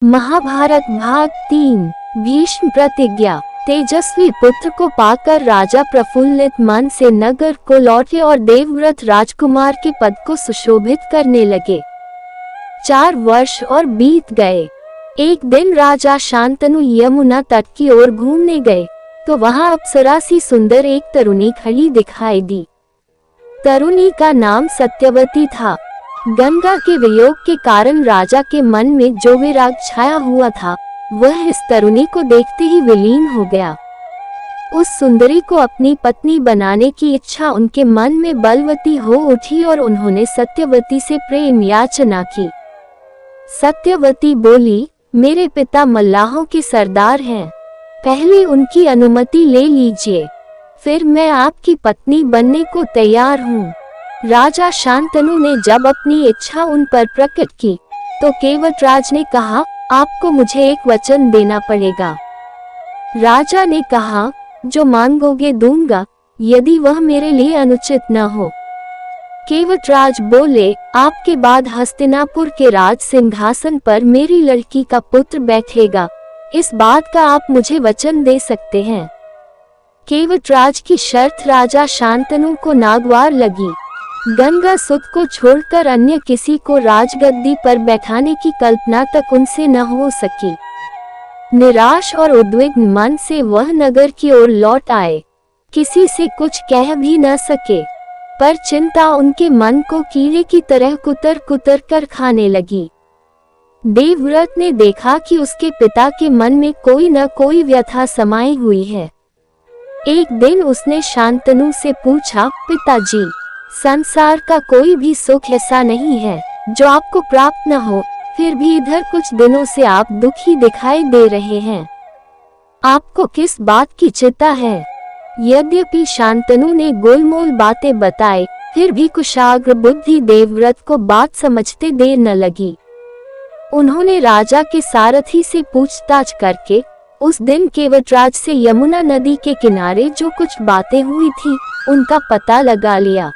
महाभारत भाग 3 भीष्म प्रतिज्ञा। तेजस्वी पुत्र को पाकर राजा प्रफुल्लित मन से नगर को लौटे और देवव्रत राजकुमार के पद को सुशोभित करने लगे। 4 वर्ष और बीत गए। एक दिन राजा शांतनु यमुना तट की ओर घूमने गए तो वहां अप्सरा सी सुंदर एक तरुणी खड़ी दिखाई दी। तरुणी का नाम सत्यवती था। गंगा के वियोग के कारण राजा के मन में जो विराग छाया हुआ था वह इस तरुणी को देखते ही विलीन हो गया। उस सुंदरी को अपनी पत्नी बनाने की इच्छा उनके मन में बलवती हो उठी और उन्होंने सत्यवती से प्रेम याचना की। सत्यवती बोली, मेरे पिता मल्लाहों के सरदार हैं, पहले उनकी अनुमति ले लीजिए, फिर मैं आपकी पत्नी बनने को तैयार हूँ। राजा शांतनु ने जब अपनी इच्छा उन पर प्रकट की तो केवटराज ने कहा, आपको मुझे एक वचन देना पड़ेगा। राजा ने कहा, जो मांगोगे दूंगा, यदि वह मेरे लिए अनुचित न हो। केवटराज बोले, आपके बाद हस्तिनापुर के राज सिंहासन पर मेरी लड़की का पुत्र बैठेगा, इस बात का आप मुझे वचन दे सकते हैं। केवटराज की शर्त राजा शांतनु को नागवार लगी। गंगा सुत को छोड़कर अन्य किसी को राजगद्दी पर बैठाने की कल्पना तक उनसे न हो सकी। निराश और उद्विग्न मन से वह नगर की ओर लौट आए। किसी से कुछ कह भी न सके, पर चिंता उनके मन को कीड़े की तरह कुतर कुतर कर खाने लगी। देवव्रत ने देखा कि उसके पिता के मन में कोई न कोई व्यथा समाई हुई है। एक दिन उसने शांतनु से पूछा, पिताजी, संसार का कोई भी सुख ऐसा नहीं है जो आपको प्राप्त न हो, फिर भी इधर कुछ दिनों से आप दुखी दिखाई दे रहे हैं। आपको किस बात की चिंता है? यद्यपि शांतनु ने गोलमोल बातें बताई, फिर भी कुशाग्र बुद्धि देवव्रत को बात समझते देर न लगी। उन्होंने राजा के सारथी से पूछताछ करके उस दिन केवटराज से यमुना नदी के किनारे जो कुछ बातें हुई थी उनका पता लगा लिया।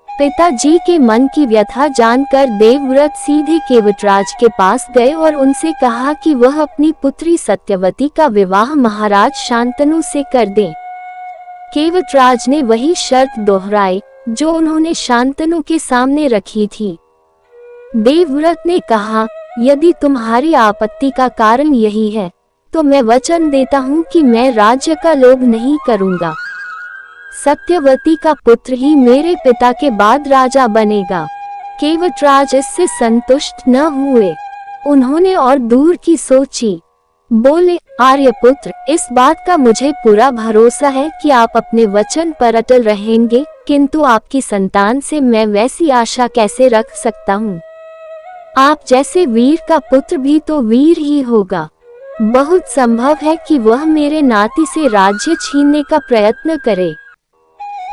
पिताजी के मन की व्यथा जानकर देवव्रत सीधे केवटराज के पास गए और उनसे कहा कि वह अपनी पुत्री सत्यवती का विवाह महाराज शांतनु से कर दें। केवटराज ने वही शर्त दोहराई जो उन्होंने शांतनु के सामने रखी थी। देवव्रत ने कहा, यदि तुम्हारी आपत्ति का कारण यही है तो मैं वचन देता हूँ कि मैं राज्य का लोभ नहीं करूँगा। सत्यवती का पुत्र ही मेरे पिता के बाद राजा बनेगा। केवटराज इससे संतुष्ट न हुए। उन्होंने और दूर की सोची। बोले, आर्यपुत्र, इस बात का मुझे पूरा भरोसा है कि आप अपने वचन पर अटल रहेंगे, किंतु आपकी संतान से मैं वैसी आशा कैसे रख सकता हूँ? आप जैसे वीर का पुत्र भी तो वीर ही होगा। बहुत संभव है कि वह मेरे नाती से राज्य छीनने का प्रयत्न करे।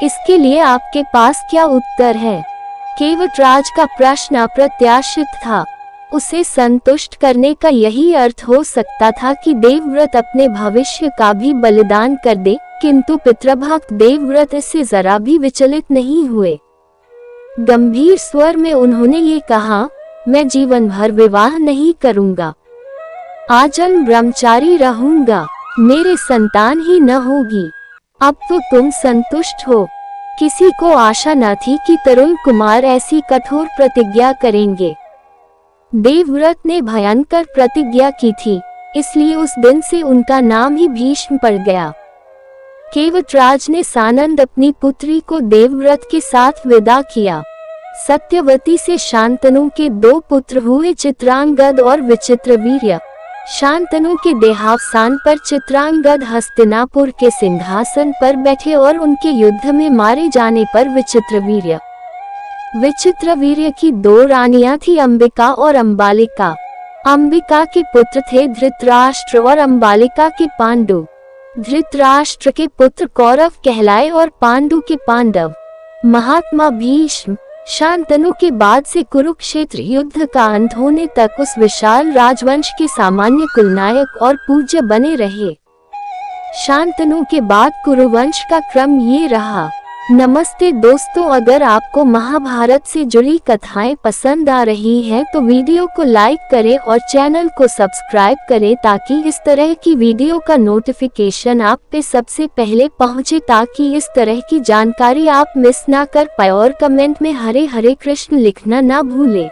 इसके लिए आपके पास क्या उत्तर है? केवटराज का प्रश्न अप्रत्याशित था। उसे संतुष्ट करने का यही अर्थ हो सकता था कि देवव्रत अपने भविष्य का भी बलिदान कर दे, किंतु पितृभक्त देवव्रत इससे जरा भी विचलित नहीं हुए। गंभीर स्वर में उन्होंने ये कहा, मैं जीवन भर विवाह नहीं करूंगा, आजन्म ब्रह्मचारी रहूंगा, मेरे संतान ही न होगी। अब तो तुम संतुष्ट हो। किसी को आशा न थी कि तरुण कुमार ऐसी कठोर प्रतिज्ञा करेंगे। देवव्रत ने भयंकर प्रतिज्ञा की थी, इसलिए उस दिन से उनका नाम ही भीष्म पड़ गया। केवटराज ने सानंद अपनी पुत्री को देवव्रत के साथ विदा किया। सत्यवती से शांतनु के 2 पुत्र हुए, चित्रांगद और विचित्रवीर्य। शांतनु के देहावसान पर चित्रांगद हस्तिनापुर के सिंहासन पर बैठे और उनके युद्ध में मारे जाने पर विचित्रवीर्य की 2 रानियां थी, अंबिका और अंबालिका। अंबिका के पुत्र थे धृतराष्ट्र और अंबालिका के पांडु। धृतराष्ट्र के पुत्र कौरव कहलाए और पांडु के पांडव। महात्मा भीष्म शांतनु के बाद से कुरुक्षेत्र युद्ध का अंत होने तक उस विशाल राजवंश के सामान्य कुलनायक और पूज्य बने रहे। शांतनु के बाद कुरुवंश का क्रम ये रहा। नमस्ते दोस्तों, अगर आपको महाभारत से जुड़ी कथाएं पसंद आ रही हैं तो वीडियो को लाइक करें और चैनल को सब्सक्राइब करें ताकि इस तरह की वीडियो का नोटिफिकेशन आप पे सबसे पहले पहुंचे, ताकि इस तरह की जानकारी आप मिस ना कर पाए। और कमेंट में हरे हरे कृष्ण लिखना ना भूलें।